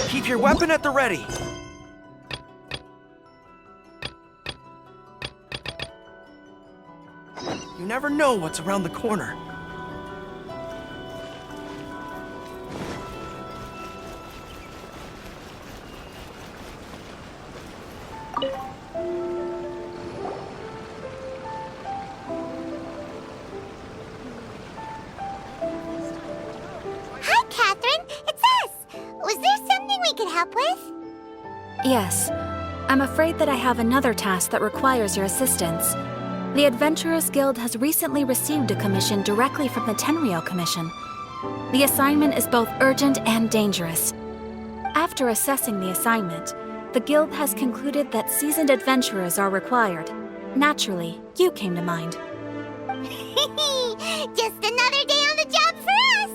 Keep your weapon at the ready. You never know what's around the corner. Hi, Catherine. It's us. Was there something we could help with? Yes. I'm afraid that I have another task that requires your assistance. The Adventurers Guild has recently received a commission directly from the Tenryou Commission. The assignment is both urgent and dangerous. After assessing the assignment, the Guild has concluded that seasoned adventurers are required. Naturally, you came to mind. Just another day on the job for us!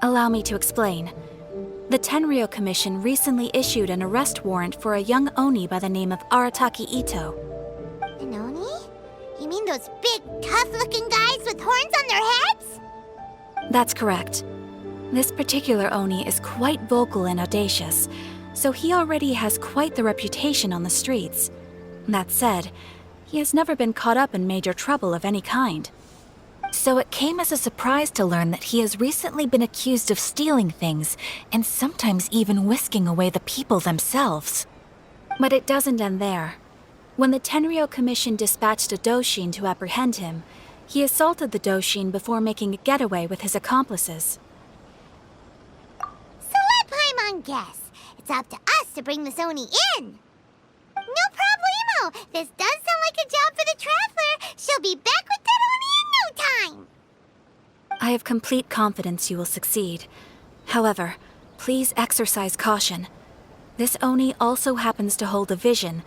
Allow me to explain. The Tenryou Commission recently issued an arrest warrant for a young Oni by the name of Arataki Itto. An Oni? You mean those big, tough-looking guys with horns on their heads? That's correct. This particular Oni is quite vocal and audacious, so he already has quite the reputation on the streets. That said, he has never been caught up in major trouble of any kind. So it came as a surprise to learn that he has recently been accused of stealing things, and sometimes even whisking away the people themselves. But it doesn't end there. When the Tenryou Commission dispatched a Doshin to apprehend him, he assaulted the Doshin before making a getaway with his accomplices. So let Paimon guess. It's up to us to bring this Oni in. No problemo. This does sound like a job for the Traveler. She'll be back with that Oni in no time. I have complete confidence you will succeed. However, please exercise caution. This Oni also happens to hold a vision,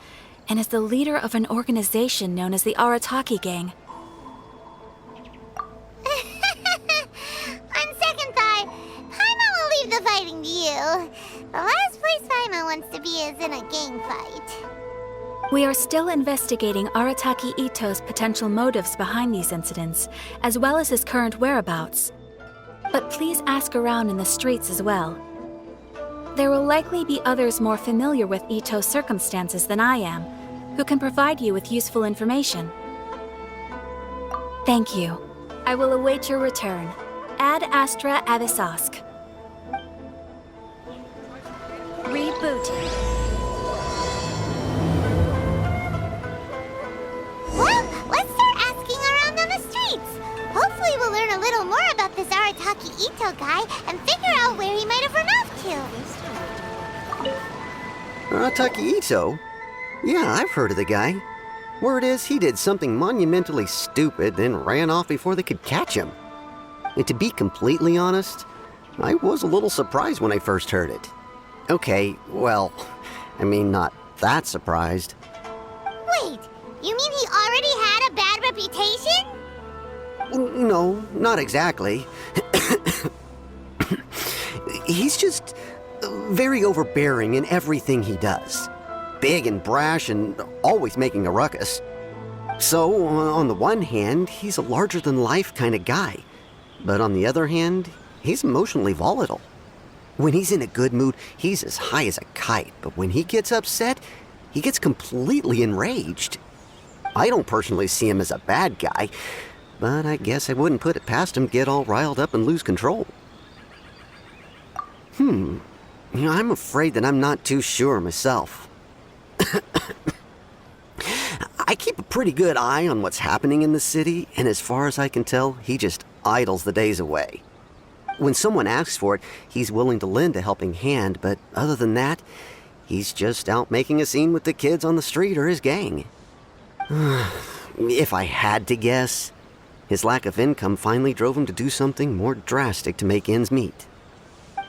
and is the leader of an organization known as the Arataki Gang. On second thought, Paimon will leave the fighting to you. The last place Paimon wants to be is in a gang fight. We are still investigating Arataki Itto's potential motives behind these incidents, as well as his current whereabouts. But please ask around in the streets as well. There will likely be others more familiar with Itto's circumstances than I am, who can provide you with useful information. Thank you. I will await your return. Ad Astra Avisask. Rebooting. Well, let's start asking around on the streets. Hopefully we'll learn a little more about this Arataki Itto guy and figure out where he might have run off to. Arataki Itto? Yeah, I've heard of the guy. Word is he did something monumentally stupid, then ran off before they could catch him. And to be completely honest, I was a little surprised when I first heard it. Okay, well, I mean, not that surprised. Wait, you mean he already had a bad reputation? No, not exactly. He's just very overbearing in everything he does. Big and brash and always making a ruckus. So, on the one hand, he's a larger-than-life kind of guy. But on the other hand, he's emotionally volatile. When he's in a good mood, he's as high as a kite. But when he gets upset, he gets completely enraged. I don't personally see him as a bad guy, but I guess I wouldn't put it past him to get all riled up and lose control. I'm afraid that I'm not too sure myself. I keep a pretty good eye on what's happening in the city, and as far as I can tell, he just idles the days away. When someone asks for it, he's willing to lend a helping hand, but other than that, he's just out making a scene with the kids on the street or his gang. If I had to guess, his lack of income finally drove him to do something more drastic to make ends meet.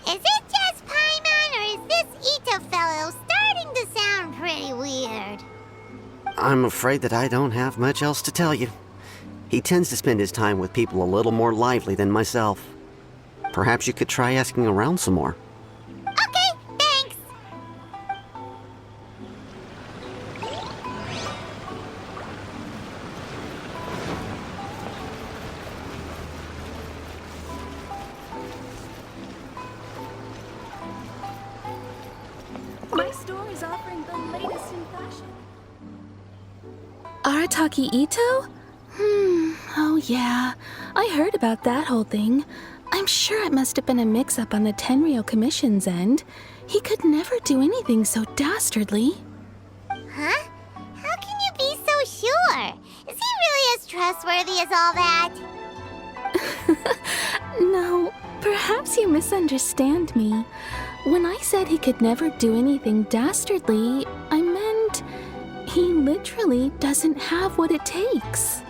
Is it just Paimon, or is this Itto fellow starting to sound pretty weird? I'm afraid that I don't have much else to tell you. He tends to spend his time with people a little more lively than myself. Perhaps you could try asking around some more. Okay, thanks. is offering the latest in fashion. Arataki Itto? Oh yeah. I heard about that whole thing. I'm sure it must have been a mix-up on the Tenryou Commission's end. He could never do anything so dastardly. Huh? How can you be so sure? Is he really as trustworthy as all that? No, perhaps you misunderstand me. When I said he could never do anything dastardly, I meant he literally doesn't have what it takes.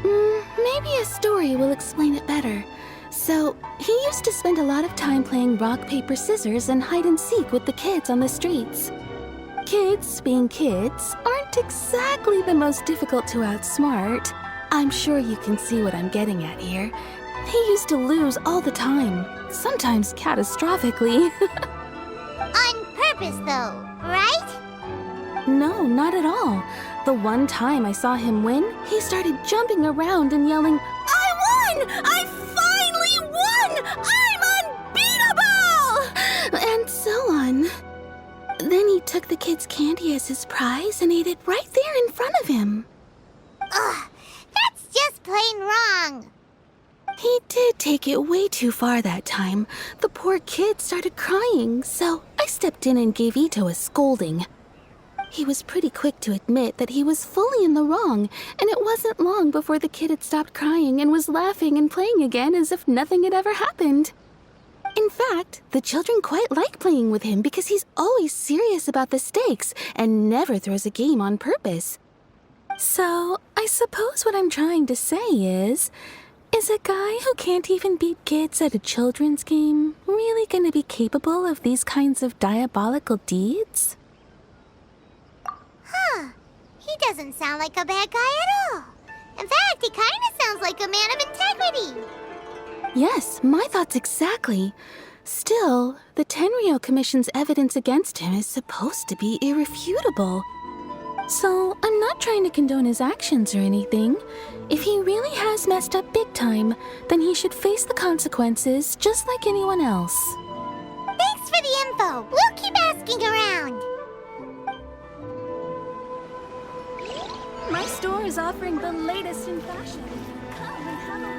Maybe a story will explain it better. So, he used to spend a lot of time playing rock, paper, scissors and hide and seek with the kids on the streets. Kids, being kids, aren't exactly the most difficult to outsmart. I'm sure you can see what I'm getting at here. He used to lose all the time, sometimes catastrophically. On purpose, though, right? No, not at all. The one time I saw him win, he started jumping around and yelling, "I won! I finally won! I'm unbeatable!" And so on. Then he took the kid's candy as his prize and ate it right there in front of him. Ugh, that's just plain wrong. He did take it way too far that time. The poor kid started crying, so I stepped in and gave Ito a scolding. He was pretty quick to admit that he was fully in the wrong, and it wasn't long before the kid had stopped crying and was laughing and playing again as if nothing had ever happened. In fact, the children quite like playing with him because he's always serious about the stakes and never throws a game on purpose. So, I suppose what I'm trying to say is a guy who can't even beat kids at a children's game really going to be capable of these kinds of diabolical deeds? Huh. He doesn't sound like a bad guy at all. In fact, he kind of sounds like a man of integrity. Yes, my thoughts exactly. Still, the Tenryou Commission's evidence against him is supposed to be irrefutable. So, I'm not trying to condone his actions or anything. If he really has messed up big time, then he should face the consequences just like anyone else. Thanks for the info. We'll keep asking around. My store is offering the latest in fashion. Come and have a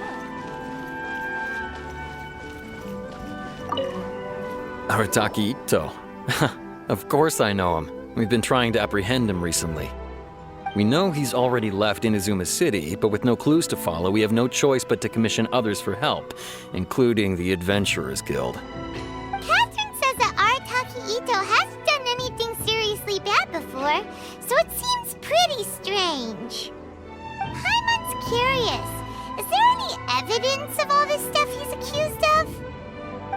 look. Arataki Itto. Of course I know him. We've been trying to apprehend him recently. We know he's already left Inazuma City, but with no clues to follow, we have no choice but to commission others for help, including the Adventurers Guild. Catherine says that Arataki Ito hasn't done anything seriously bad before, so it seems pretty strange. Paimon's curious. Is there any evidence of all this stuff he's accused of?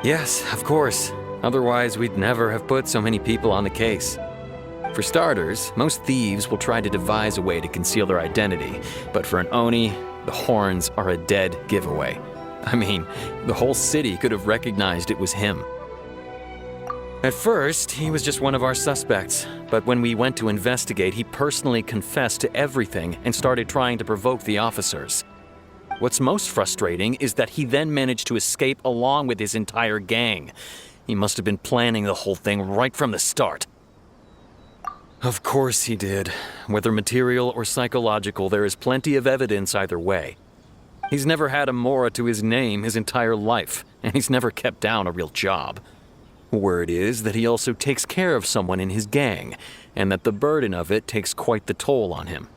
Yes, of course. Otherwise, we'd never have put so many people on the case. For starters, most thieves will try to devise a way to conceal their identity, but for an Oni, the horns are a dead giveaway. I mean, the whole city could have recognized it was him. At first, he was just one of our suspects, but when we went to investigate, he personally confessed to everything and started trying to provoke the officers. What's most frustrating is that he then managed to escape along with his entire gang. He must have been planning the whole thing right from the start. Of course he did. Whether material or psychological, there is plenty of evidence either way. He's never had a Mora to his name his entire life, and he's never kept down a real job. Word is that he also takes care of someone in his gang, and that the burden of it takes quite the toll on him.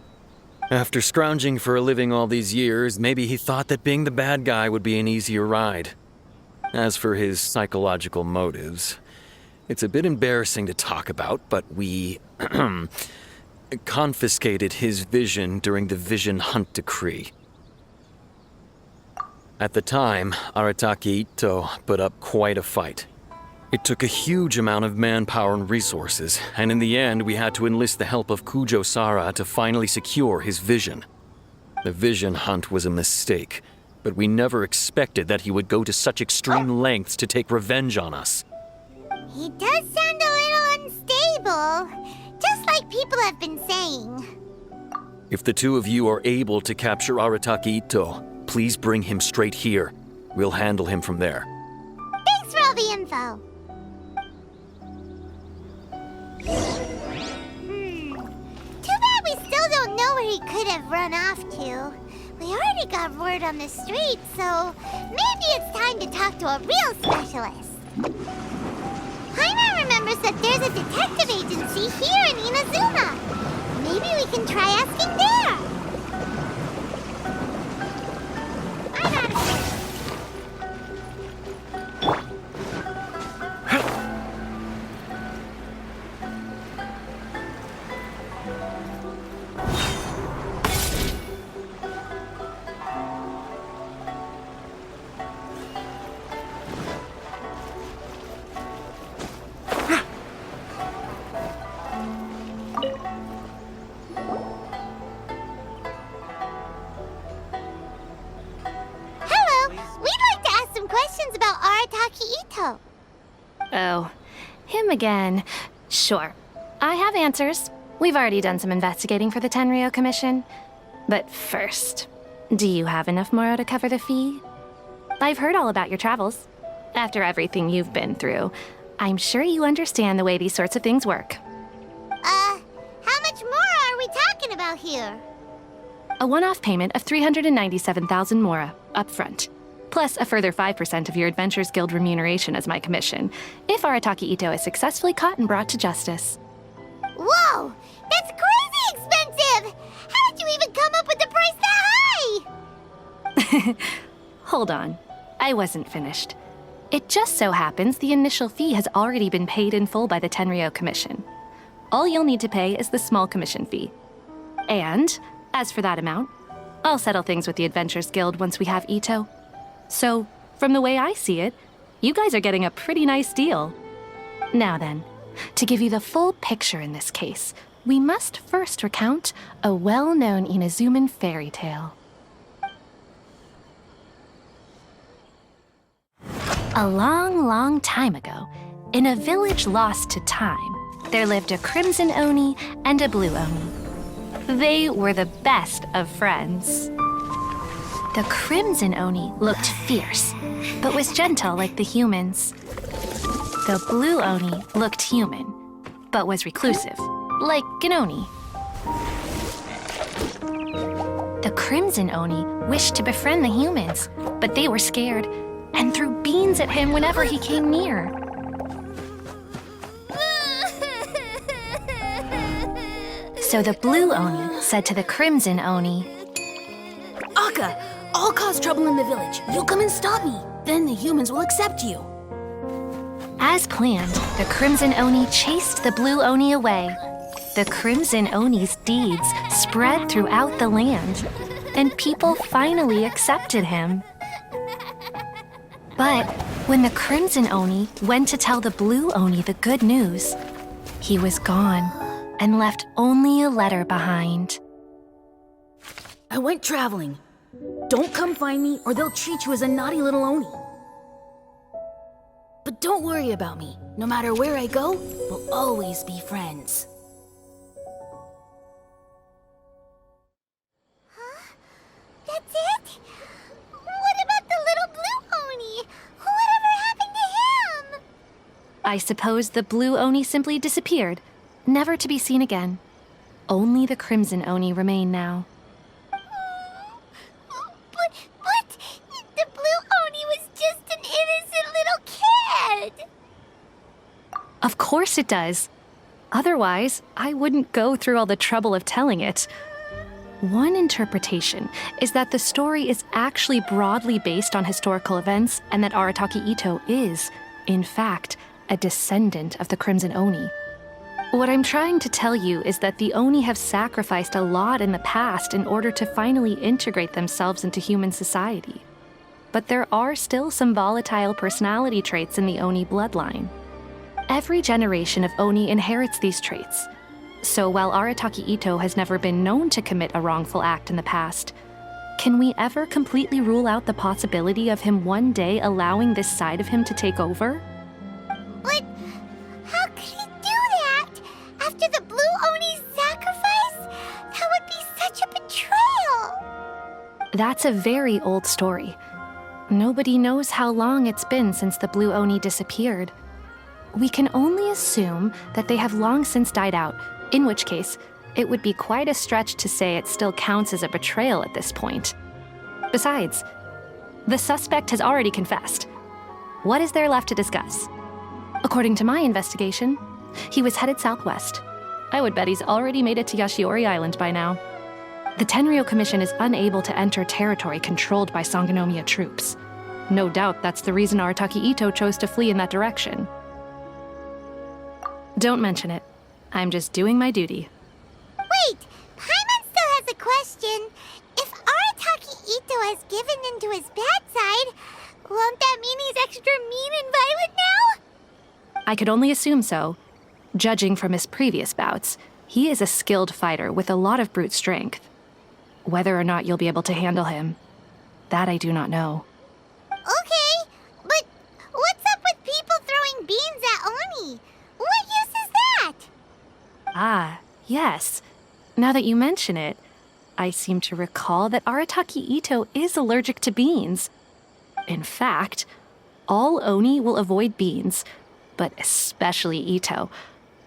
After scrounging for a living all these years, maybe he thought that being the bad guy would be an easier ride. As for his psychological motives, it's a bit embarrassing to talk about, but we confiscated his vision during the Vision Hunt Decree. At the time, Arataki Ito put up quite a fight. It took a huge amount of manpower and resources, and in the end we had to enlist the help of Kujo Sara to finally secure his vision. The Vision Hunt was a mistake, but we never expected that he would go to such extreme lengths to take revenge on us. He does sound a little unstable, just like people have been saying. If the two of you are able to capture Arataki Ito, please bring him straight here. We'll handle him from there. Thanks for all the info. he could have run off to. We already got word on the street, so maybe it's time to talk to a real specialist. Paimon remembers that there's a detective agency here in Inazuma. Maybe we can try asking there. I got it. Itto. Oh, him again. Sure. I have answers. We've already done some investigating for the Tenryou Commission. But first, do you have enough Moro to cover the fee? I've heard all about your travels. After everything you've been through, I'm sure you understand the way these sorts of things work. How much Moro are we talking about here? A one-off payment of 397,000 Mora, up front. Plus a further 5% of your Adventures Guild remuneration as my commission, if Arataki Itto is successfully caught and brought to justice. Whoa! That's crazy expensive! How did you even come up with the price that high? Hold on. I wasn't finished. It just so happens the initial fee has already been paid in full by the Tenryou Commission. All you'll need to pay is the small commission fee. And, as for that amount, I'll settle things with the Adventures Guild once we have Itto. So, from the way I see it, you guys are getting a pretty nice deal. Now then, to give you the full picture in this case, we must first recount a well-known Inazuman fairy tale. A long, long time ago, in a village lost to time, there lived a crimson Oni and a blue Oni. They were the best of friends. The crimson Oni looked fierce, but was gentle like the humans. The blue Oni looked human, but was reclusive, like an Oni. The crimson Oni wished to befriend the humans, but they were scared and threw beans at him whenever he came near. So the blue Oni said to the crimson Oni, Akka, I'll cause trouble in the village. You'll come and stop me. Then the humans will accept you. As planned, the crimson Oni chased the blue Oni away. The crimson Oni's deeds spread throughout the land, and people finally accepted him. But when the crimson Oni went to tell the blue Oni the good news, he was gone and left only a letter behind. I went traveling. Don't come find me or they'll treat you as a naughty little Oni. But don't worry about me. No matter where I go, we'll always be friends. Huh? That's it? What about the little blue Oni? Whatever happened to him? I suppose the blue Oni simply disappeared, never to be seen again. Only the crimson Oni remain now. But the blue Oni was just an innocent little kid. Of course it does. Otherwise, I wouldn't go through all the trouble of telling it. One interpretation is that the story is actually broadly based on historical events and that Arataki Itto is, in fact, a descendant of the Crimson Oni. What I'm trying to tell you is that the Oni have sacrificed a lot in the past in order to finally integrate themselves into human society. But there are still some volatile personality traits in the Oni bloodline. Every generation of Oni inherits these traits. So while Arataki Itto has never been known to commit a wrongful act in the past, can we ever completely rule out the possibility of him one day allowing this side of him to take over? But how could he do that? After the blue Oni's sacrifice? That would be such a betrayal. That's a very old story. Nobody knows how long it's been since the blue Oni disappeared. We can only assume that they have long since died out, in which case, it would be quite a stretch to say it still counts as a betrayal at this point. Besides, the suspect has already confessed. What is there left to discuss? According to my investigation, he was headed southwest. I would bet he's already made it to Yashiori Island by now. The Tenryou Commission is unable to enter territory controlled by Sangonomiya troops. No doubt that's the reason Arataki Itto chose to flee in that direction. Don't mention it. I'm just doing my duty. Wait, Paimon still has a question. If Arataki Itto has given in to his bad side, won't that mean he's extra mean and violent now? I could only assume so. Judging from his previous bouts, he is a skilled fighter with a lot of brute strength. Whether or not you'll be able to handle him, that I do not know. Okay, but what's up with people throwing beans at Oni? What use is that? Ah, yes. Now that you mention it, I seem to recall that Arataki Itto is allergic to beans. In fact, all Oni will avoid beans, but especially Itto.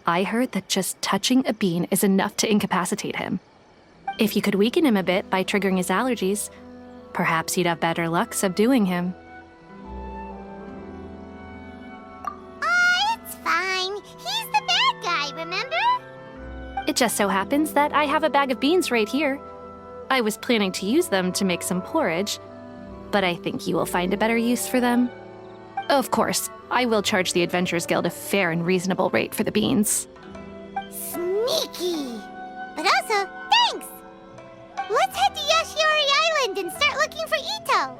I heard that just touching a bean is enough to incapacitate him. If you could weaken him a bit by triggering his allergies, perhaps you'd have better luck subduing him. It's fine. He's the bad guy, remember? It just so happens that I have a bag of beans right here. I was planning to use them to make some porridge, but I think you will find a better use for them. Of course, I will charge the Adventurers Guild a fair and reasonable rate for the beans. Sneaky! But also, thanks! Let's head to Yashiori Island and start looking for Itto!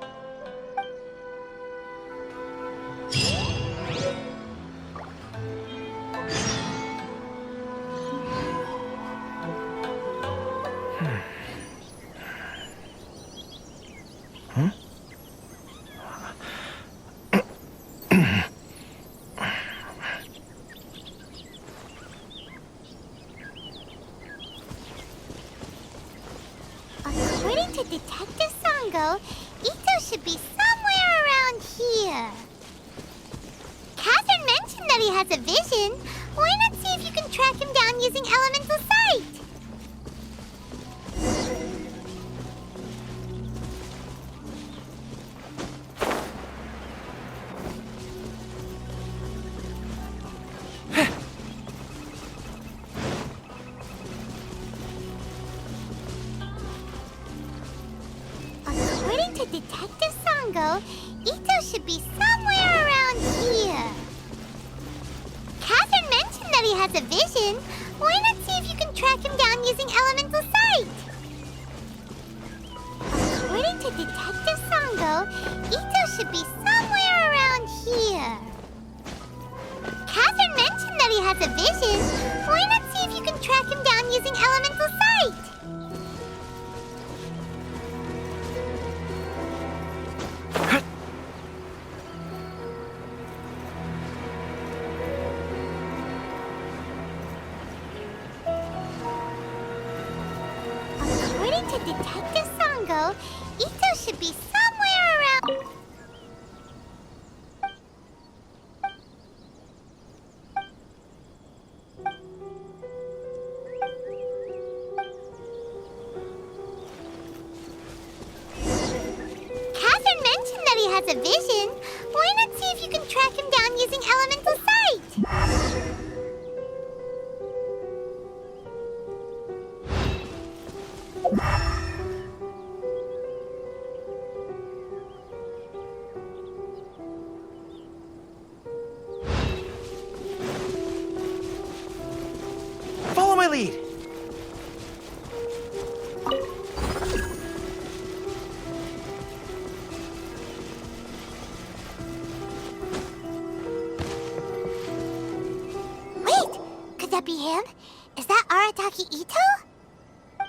According to Detective Sango, Itto should be somewhere around here. Catherine mentioned that he has a vision. Why not see if you can track him down using elemental sight? According to Detective Sango, Itto should be somewhere around here. Catherine mentioned that he has a vision. Why not see if you can track him down using elemental sight? According to Detective Sango, Itto should be somewhere around here. Catherine mentioned that he has a vision. Why not see if you can track him down using elemental sight? According to Detective Sango, Itto should be somewhere around... Catherine mentioned that he has a vision. Why not see if you can track him down using elemental sight? Follow my lead. Wait! Could that be him? Is that Arataki Itto?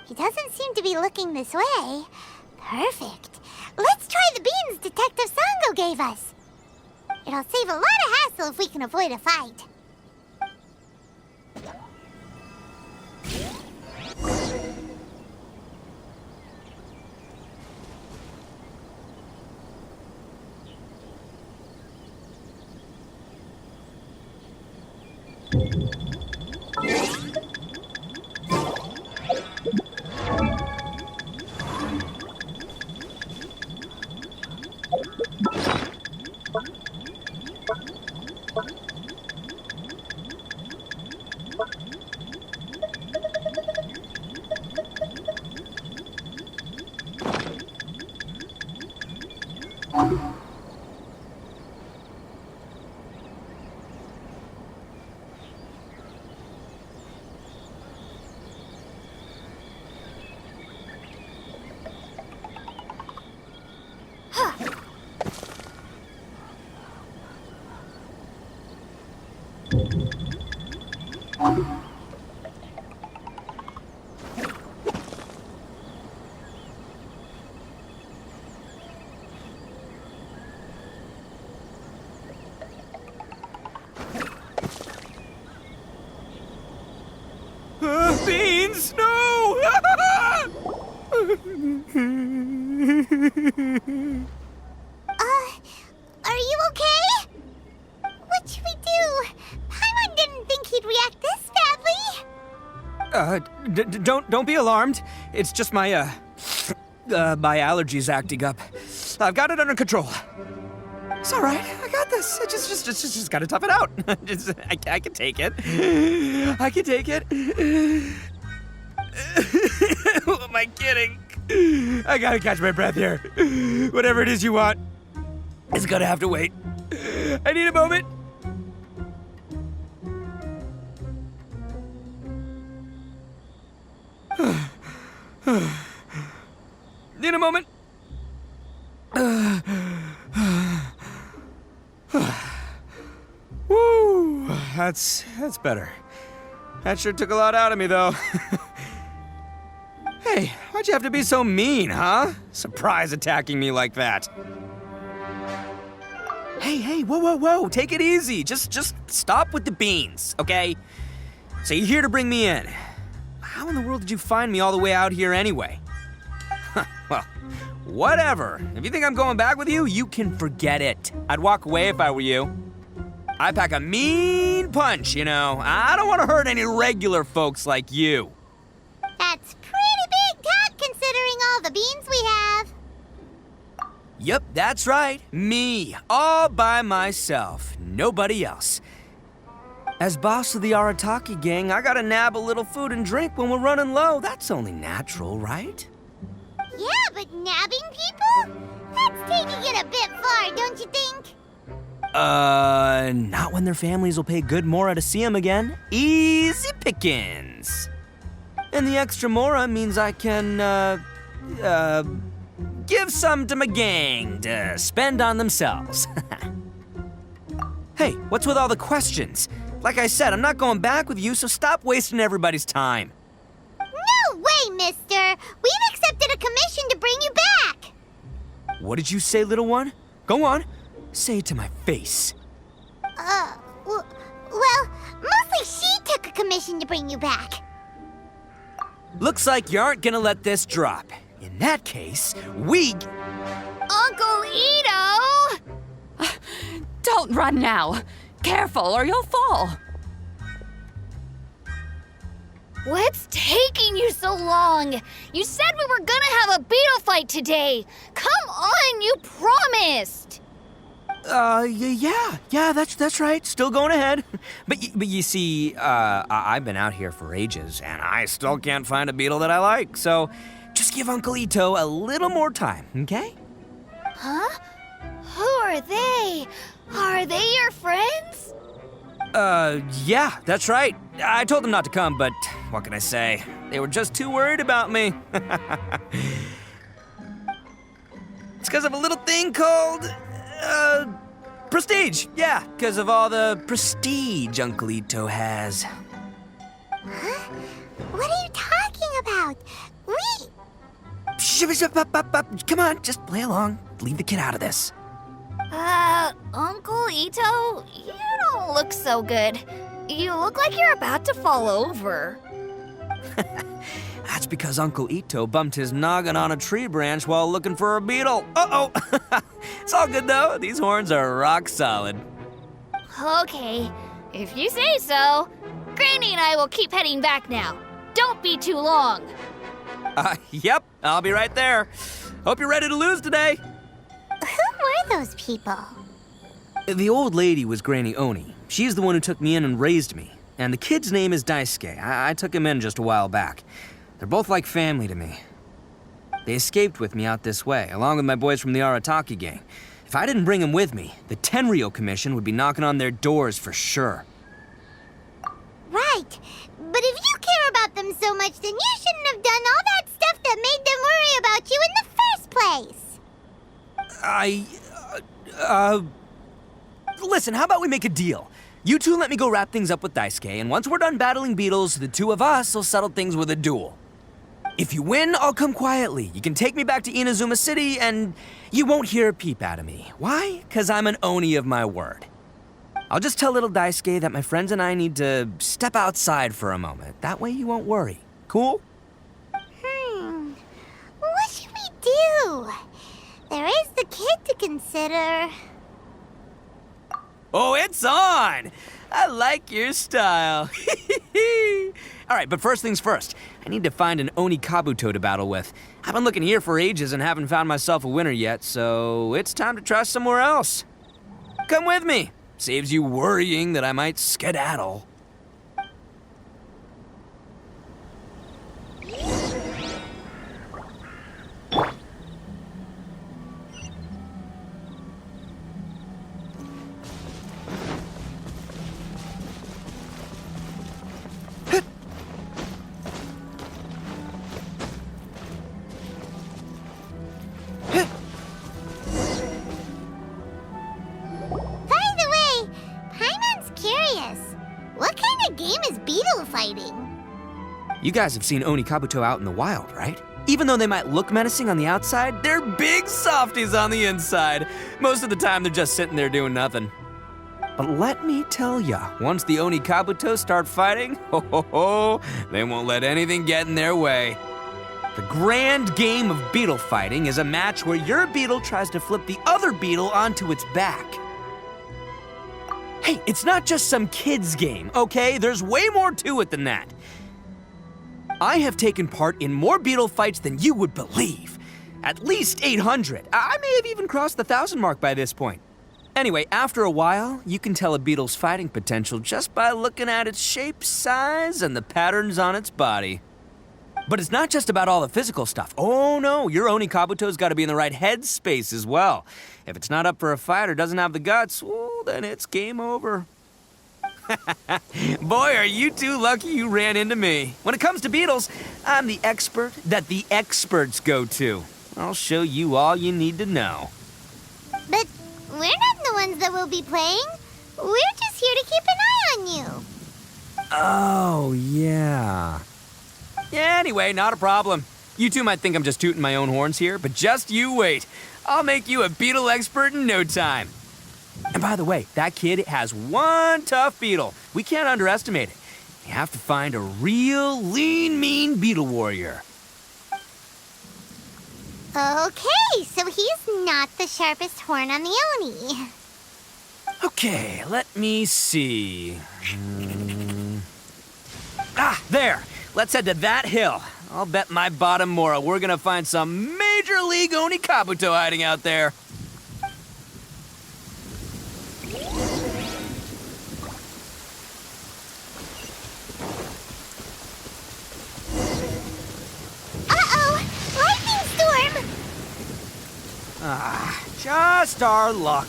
He doesn't seem to be looking this way. Perfect. Let's try the beans Detective Sango gave us. It'll save a lot of hassle if we can avoid a fight. Beans! No! Are you okay? What should we do? Paimon didn't think he'd react this badly. Don't be alarmed. It's just my my allergies acting up. I've got it under control. It's all right. I got this. I just gotta tough it out. I can take it. I can take it. Who am I kidding? I gotta catch my breath here. Whatever it is you want, it's gonna have to wait. I need a moment. Need a moment. Woo, that's better. That sure took a lot out of me, though. Hey, why'd you have to be so mean, huh? Surprise attacking me like that. Hey, whoa, take it easy. Just stop with the beans, okay? So you're here to bring me in. How in the world did you find me all the way out here anyway? Well, whatever. If you think I'm going back with you, you can forget it. I'd walk away if I were you. I pack a mean punch, you know. I don't want to hurt any regular folks like you. That's pretty big talk considering all the beans we have. Yep, that's right. Me, all by myself. Nobody else. As boss of the Arataki gang, I gotta nab a little food and drink when we're running low. That's only natural, right? Yeah, but nabbing people? That's taking it a bit far, don't you think? Not when their families will pay good mora to see them again. Easy pickings. And the extra mora means I can, give some to my gang to spend on themselves. Hey, what's with all the questions? Like I said, I'm not going back with you, so stop wasting everybody's time. No way, mister! We've accepted a commission to bring you back! What did you say, little one? Go on. Say it to my face. Well, mostly she took a commission to bring you back. Looks like you aren't gonna let this drop. In that case, we... Uncle Ito! Don't run now. Careful or you'll fall. What's taking you so long? You said we were gonna have a beetle fight today. Come on, you promised. Yeah, that's right. Still going ahead. But you see, I've been out here for ages, and I still can't find a beetle that I like. So, just give Uncle Ito a little more time, okay? Huh? Who are they? Are they your friends? Yeah, that's right. I told them not to come, but what can I say? They were just too worried about me. It's because of a little thing called, prestige. Yeah, because of all the prestige Uncle Ito has. Huh? What are you talking about? Come on, just play along. Leave the kid out of this. Uncle Ito, you don't look so good. You look like you're about to fall over. That's because Uncle Ito bumped his noggin on a tree branch while looking for a beetle. Uh-oh! It's all good, though. These horns are rock solid. Okay, if you say so. Granny and I will keep heading back now. Don't be too long. Yep, I'll be right there. Hope you're ready to lose today. Who were those people? The old lady was Granny Oni. She's the one who took me in and raised me. and the kid's name is Daisuke. I took him in just a while back. They're both like family to me. They escaped with me out this way, along with my boys from the Arataki gang. If I didn't bring them with me, the Tenryou Commission would be knocking on their doors for sure. Right. But if you care about them so much, then you shouldn't have done all that stuff that made them worry about you in the first place. Listen, how about we make a deal? You two let me go wrap things up with Daisuke, and once we're done battling beetles, the two of us will settle things with a duel. If you win, I'll come quietly. You can take me back to Inazuma City, and you won't hear a peep out of me. Why? 'Cause I'm an Oni of my word. I'll just tell little Daisuke that my friends and I need to step outside for a moment. That way you won't worry. Cool? What should we do? There is the kid to consider. Oh, it's on! I like your style. All right, but first things first. I need to find an Oni Kabuto to battle with. I've been looking here for ages and haven't found myself a winner yet, so it's time to try somewhere else. Come with me. Saves you worrying that I might skedaddle. What kind of game is beetle fighting? You guys have seen Oni Kabuto out in the wild, right? Even though they might look menacing on the outside, they're big softies on the inside. Most of the time, they're just sitting there doing nothing. But let me tell ya, once the Oni Kabuto start fighting, they won't let anything get in their way. The grand game of beetle fighting is a match where your beetle tries to flip the other beetle onto its back. Hey, it's not just some kid's game, okay? There's way more to it than that. I have taken part in more beetle fights than you would believe. At least 800. I may have even crossed the 1,000 mark by this point. Anyway, after a while, you can tell a beetle's fighting potential just by looking at its shape, size, and the patterns on its body. But it's not just about all the physical stuff. Oh no, your Oni Kabuto's gotta be in the right headspace as well. If it's not up for a fight or doesn't have the guts, well, then it's game over. Boy, are you two lucky you ran into me. When it comes to beetles, I'm the expert that the experts go to. I'll show you all you need to know. But we're not the ones that will be playing. We're just here to keep an eye on you. Oh, yeah. Yeah, anyway, not a problem. You two might think I'm just tooting my own horns here, but just you wait. I'll make you a beetle expert in no time. And by the way, that kid has one tough beetle. We can't underestimate it. You have to find a real lean, mean beetle warrior. Okay, so he's not the sharpest horn on the Oni. Okay, let me see. Ah, there. Let's head to that hill. I'll bet my bottom moral we're gonna find some major league Oni Kabuto hiding out there. Uh-oh! Lightning storm! Ah, just our luck.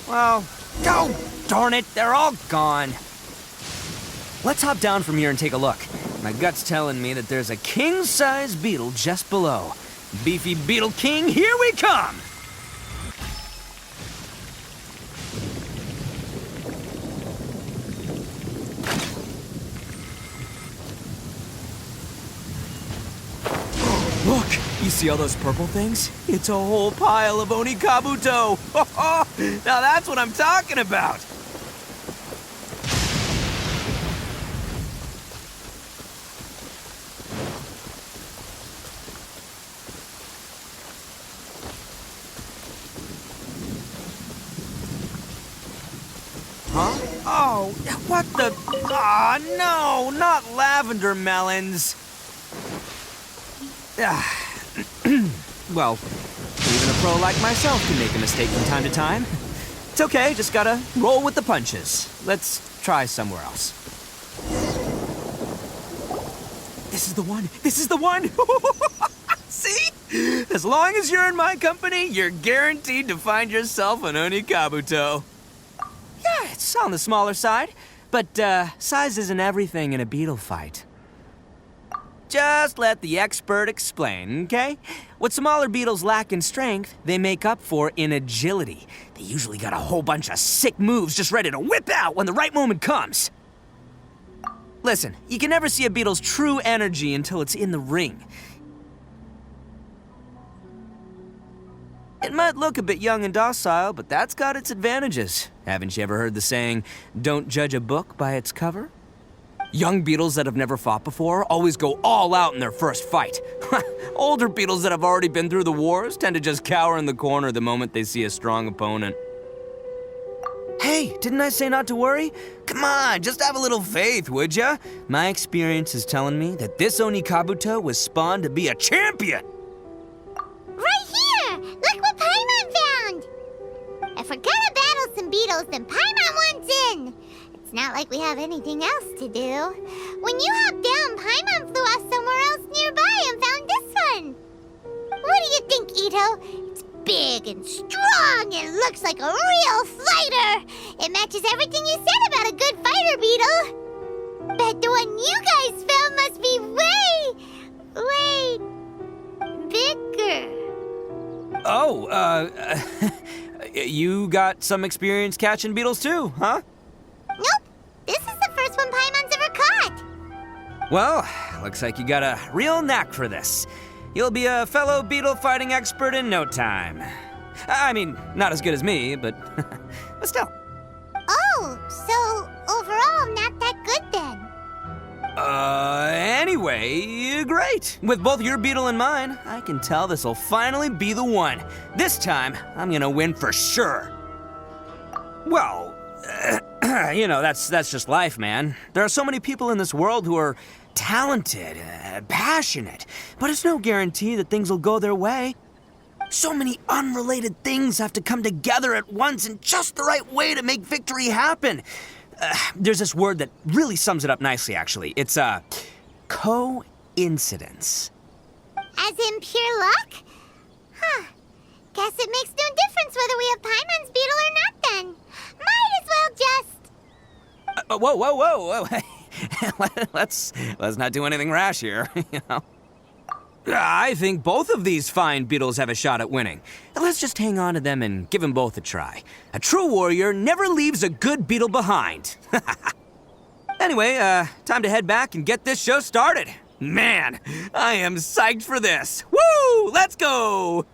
Well, oh, darn it, they're all gone. Let's hop down from here and take a look. My gut's telling me that there's a king-size beetle just below. Beefy Beetle King, here we come! Look, you see all those purple things? It's a whole pile of Oni Kabuto! Now that's what I'm talking about! Huh? Oh, what the? Ah, no, not lavender melons. Well, even a pro like myself can make a mistake from time to time. It's okay, just gotta roll with the punches. Let's try somewhere else. This is the one! This is the one! See? As long as you're in my company, you're guaranteed to find yourself an Onikabuto. Yeah, it's on the smaller side, but size isn't everything in a beetle fight. Just let the expert explain, okay? What smaller beetles lack in strength, they make up for in agility. They usually got a whole bunch of sick moves just ready to whip out when the right moment comes. Listen, you can never see a beetle's true energy until it's in the ring. It might look a bit young and docile, but that's got its advantages. Haven't you ever heard the saying, don't judge a book by its cover? Young beetles that have never fought before always go all out in their first fight. Older beetles that have already been through the wars tend to just cower in the corner the moment they see a strong opponent. Hey, didn't I say not to worry? Come on, just have a little faith, would ya? My experience is telling me that this Onikabuto was spawned to be a champion! Right here! Look what Paimon found! If we're gonna battle some beetles, then Paimon wants in! It's not like we have anything else to do. When you hopped down, Paimon flew off somewhere else nearby and found this one! What do you think, Itto? It's big and strong and looks like a real fighter! It matches everything you said about a good fighter, Beetle! Bet the one you guys found must be way bigger. Oh, you got some experience catching beetles too, huh? Nope. This is the first one Paimon's ever caught. Well, looks like you got a real knack for this. You'll be a fellow beetle fighting expert in no time. I mean, not as good as me, but still. Oh, so overall not that good then. Anyway, great. With both your beetle and mine, I can tell this'll finally be the one. This time, I'm gonna win for sure. Well, you know, that's just life, man. There are so many people in this world who are talented, passionate, but it's no guarantee that things will go their way. So many unrelated things have to come together at once in just the right way to make victory happen. There's this word that really sums it up nicely, actually. It's, coincidence. As in pure luck? Huh. Guess it makes no difference whether we have Paimon's beetle or not then. Might as well just... Whoa. Let's not do anything rash here, you know? I think both of these fine beetles have a shot at winning. Let's just hang on to them and give them both a try. A true warrior never leaves a good beetle behind. Anyway, time to head back and get this show started. Man, I am psyched for this. Woo! Let's go!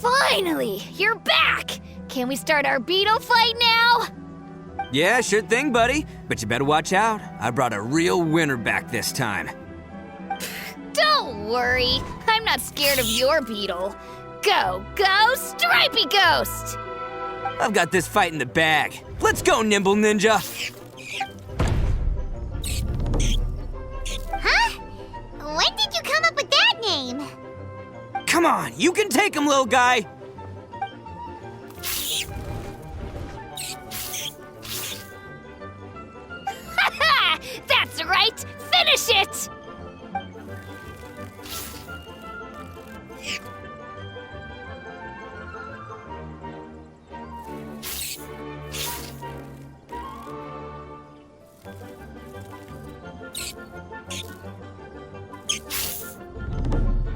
Finally, you're back! Can we start our beetle fight now? Yeah, sure thing, buddy. But you better watch out. I brought a real winner back this time. Don't worry, I'm not scared of your beetle. Go, Stripey Ghost! I've got this fight in the bag. Let's go, Nimble Ninja! Huh? When did you come up with that name? Come on, you can take him, little guy! Ha! That's right! Finish it!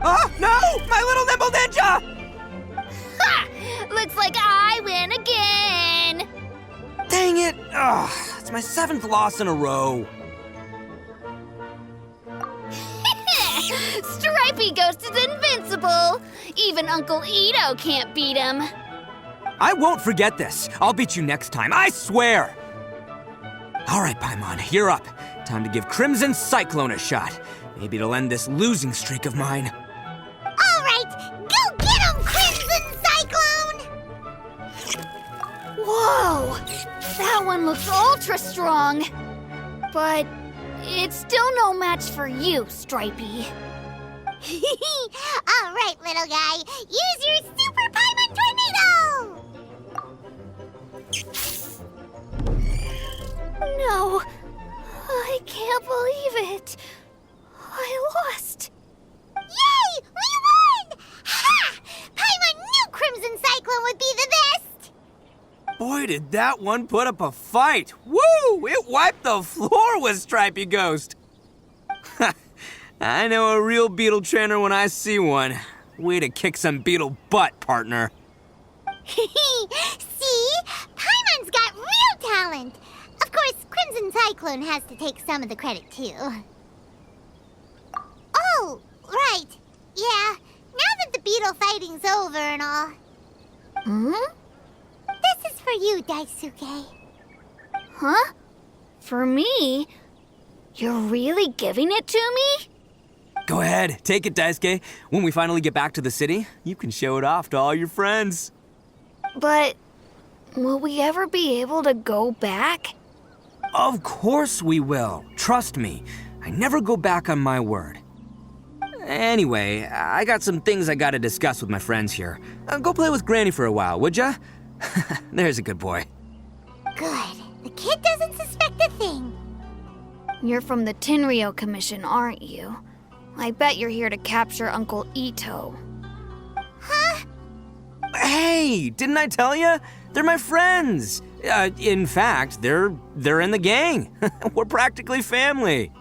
Oh, no! My little Nimble Ninja! Ha! Looks like I win again! Dang it! Ugh, it's my 7th loss in a row. Stripey Ghost is invincible! Even Uncle Ito can't beat him. I won't forget this. I'll beat you next time, I swear! Alright, Paimon, you're up. Time to give Crimson Cyclone a shot. Maybe it'll end this losing streak of mine. Alright, go get him, Crimson Cyclone! Whoa! That one looks ultra strong. But it's still no match for you, Stripey. Alright, little guy, use your Super Paimon Tornado! No, I can't believe it. I lost. Yay! We won! Ha! Paimon knew Crimson Cyclone would be the best! Boy, did that one put up a fight! Woo! It wiped the floor with Stripey Ghost! I know a real beetle trainer when I see one. Way to kick some beetle butt, partner. See? Paimon's got real talent! Of course, Crimson Cyclone has to take some of the credit, too. Oh, right. Yeah, now that the beetle fighting's over and all. This is for you, Daisuke. Huh? For me? You're really giving it to me? Go ahead, take it, Daisuke. When we finally get back to the city, you can show it off to all your friends. But will we ever be able to go back? Of course we will. Trust me. I never go back on my word. Anyway, I got some things I gotta discuss with my friends here. Go play with Granny for a while, would ya? There's a good boy. Good. The kid doesn't suspect a thing. You're from the Tenryou Commission, aren't you? I bet you're here to capture Uncle Itto. Huh? Hey, didn't I tell ya? They're my friends. In fact, they're in the gang. We're practically family.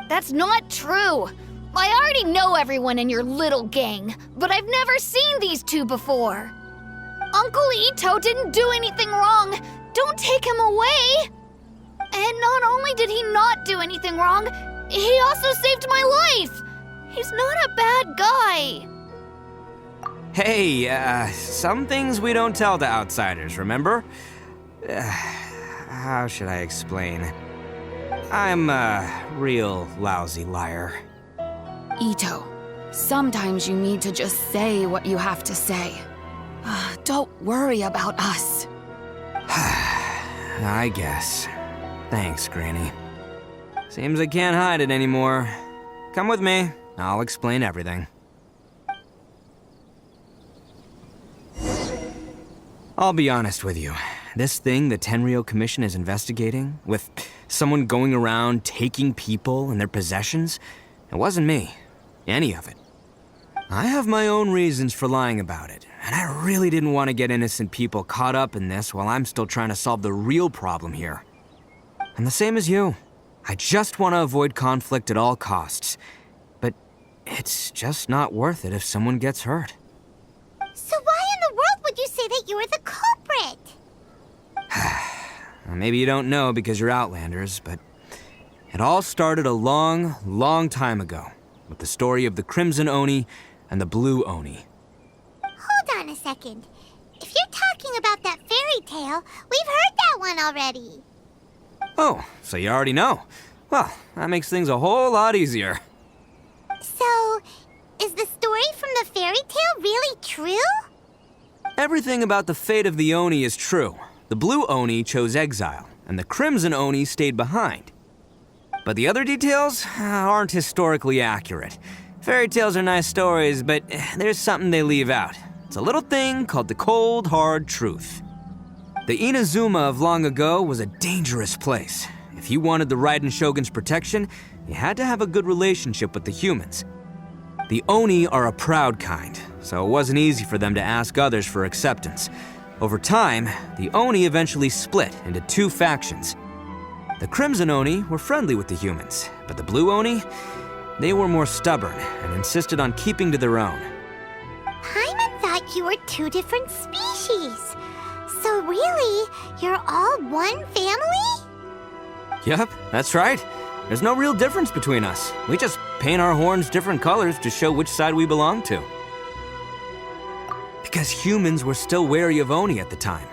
That's not true. I already know everyone in your little gang, but I've never seen these two before. Uncle Itto didn't do anything wrong. Don't take him away. And not only did he not do anything wrong, he also saved my life. He's not a bad guy. Hey, some things we don't tell to outsiders, remember? How should I explain? I'm a real lousy liar. Ito, sometimes you need to just say what you have to say. Don't worry about us. I guess. Thanks, Granny. Seems I can't hide it anymore. Come with me. I'll explain everything. I'll be honest with you. This thing the Tenryou Commission is investigating, with someone going around taking people and their possessions, it wasn't me. Any of it. I have my own reasons for lying about it, and I really didn't want to get innocent people caught up in this while I'm still trying to solve the real problem here. And the same as you. I just want to avoid conflict at all costs. But it's just not worth it if someone gets hurt. So why in the world would you say that you were the culprit? Maybe you don't know because you're Outlanders, but it all started a long, long time ago with the story of the Crimson Oni and the Blue Oni. Hold on a second. If you're talking about that fairy tale, we've heard that one already. Oh, so you already know. Well, that makes things a whole lot easier. So, is the story from the fairy tale really true? Everything about the fate of the Oni is true. The Blue Oni chose exile, and the Crimson Oni stayed behind. But the other details aren't historically accurate. Fairy tales are nice stories, but there's something they leave out. It's a little thing called the cold, hard truth. The Inazuma of long ago was a dangerous place. If you wanted the Raiden Shogun's protection, you had to have a good relationship with the humans. The Oni are a proud kind, so it wasn't easy for them to ask others for acceptance. Over time, the Oni eventually split into two factions. The Crimson Oni were friendly with the humans, but the Blue Oni, they were more stubborn and insisted on keeping to their own. Paimon thought you were two different species. So really, you're all one family? Yep, that's right. There's no real difference between us. We just paint our horns different colors to show which side we belong to. because humans were still wary of Oni at the time.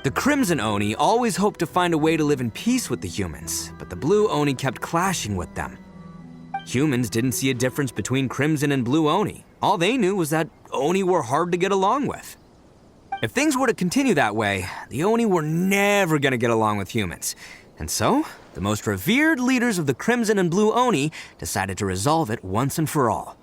The Crimson Oni always hoped to find a way to live in peace with the humans, but the Blue Oni kept clashing with them. Humans didn't see a difference between Crimson and Blue Oni. All they knew was that Oni were hard to get along with. If things were to continue that way, the Oni were never gonna get along with humans. And so, the most revered leaders of the Crimson and Blue Oni decided to resolve it once and for all.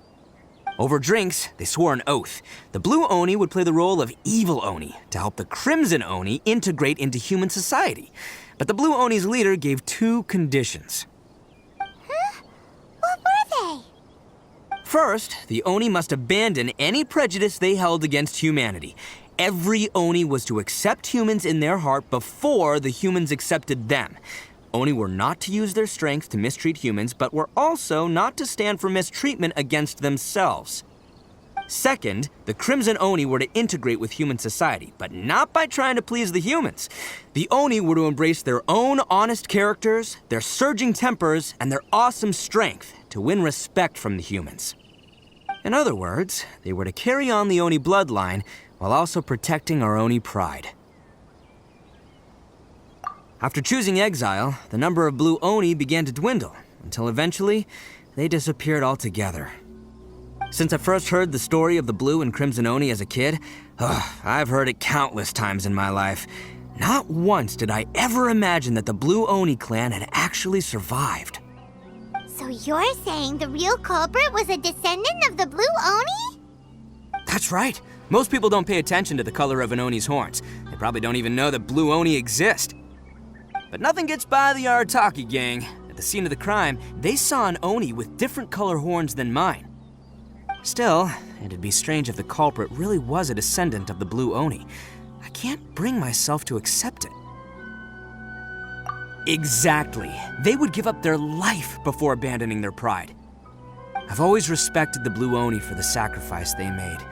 Over drinks, they swore an oath. The Blue Oni would play the role of Evil Oni to help the Crimson Oni integrate into human society. But the Blue Oni's leader gave 2 conditions. Huh? What were they? First, the Oni must abandon any prejudice they held against humanity. Every Oni was to accept humans in their heart before the humans accepted them. Oni were not to use their strength to mistreat humans, but were also not to stand for mistreatment against themselves. Second, the Crimson Oni were to integrate with human society, but not by trying to please the humans. The Oni were to embrace their own honest characters, their surging tempers, and their awesome strength to win respect from the humans. In other words, they were to carry on the Oni bloodline while also protecting our Oni pride. After choosing exile, the number of Blue Oni began to dwindle, until eventually, they disappeared altogether. Since I first heard the story of the Blue and Crimson Oni as a kid, I've heard it countless times in my life. Not once did I ever imagine that the Blue Oni clan had actually survived. So you're saying the real culprit was a descendant of the Blue Oni? That's right. Most people don't pay attention to the color of an Oni's horns. They probably don't even know that Blue Oni exist. But nothing gets by the Arataki gang. At the scene of the crime, they saw an Oni with different color horns than mine. Still, it'd be strange if the culprit really was a descendant of the Blue Oni. I can't bring myself to accept it. Exactly. They would give up their life before abandoning their pride. I've always respected the Blue Oni for the sacrifice they made.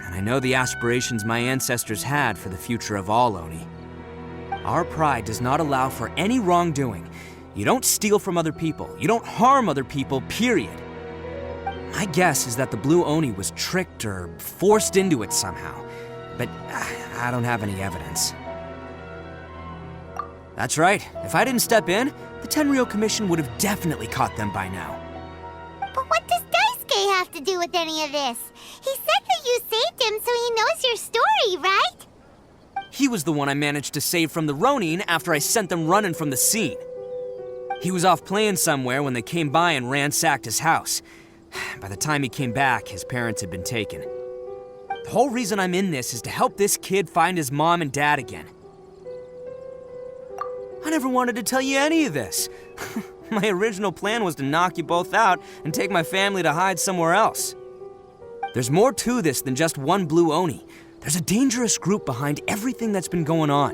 And I know the aspirations my ancestors had for the future of all Oni. Our pride does not allow for any wrongdoing. You don't steal from other people. You don't harm other people, period. My guess is that the Blue Oni was tricked or forced into it somehow. But I don't have any evidence. That's right. If I didn't step in, the Tenryou Commission would have definitely caught them by now. But what does Daisuke have to do with any of this? He said that you saved him so he knows your story, right? He was the one I managed to save from the Ronin after I sent them running from the scene. He was off playing somewhere when they came by and ransacked his house. By the time he came back, his parents had been taken. The whole reason I'm in this is to help this kid find his mom and dad again. I never wanted to tell you any of this. My original plan was to knock you both out and take my family to hide somewhere else. There's more to this than just one Blue Oni. There's a dangerous group behind everything that's been going on.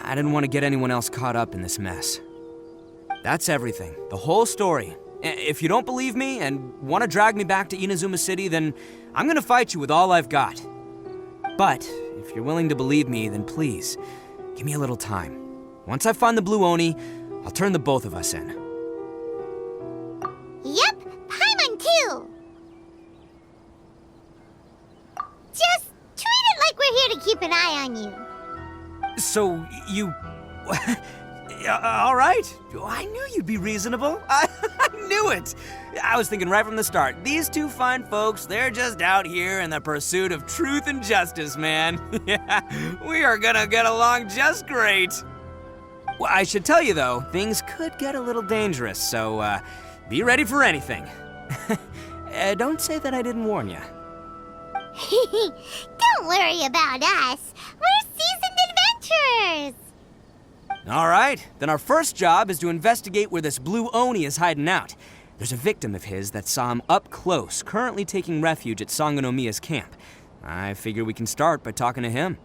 I didn't want to get anyone else caught up in this mess. That's everything, the whole story. If you don't believe me and want to drag me back to Inazuma City, then I'm gonna fight you with all I've got. But if you're willing to believe me, then please, give me a little time. Once I find the Blue Oni, I'll turn the both of us in. Yep, Paimon too! Just treat it like we're here to keep an eye on you. So, you... all right. I knew you'd be reasonable. I knew it. I was thinking right from the start, these two fine folks, they're just out here in the pursuit of truth and justice, man. Yeah, we are gonna get along just great. Well, I should tell you, though, things could get a little dangerous, so be ready for anything. Don't say that I didn't warn you. Don't worry about us. We're seasoned adventurers. All right, then our first job is to investigate where this Blue Oni is hiding out. There's a victim of his that saw him up close, currently taking refuge at Sangonomiya's camp. I figure we can start by talking to him.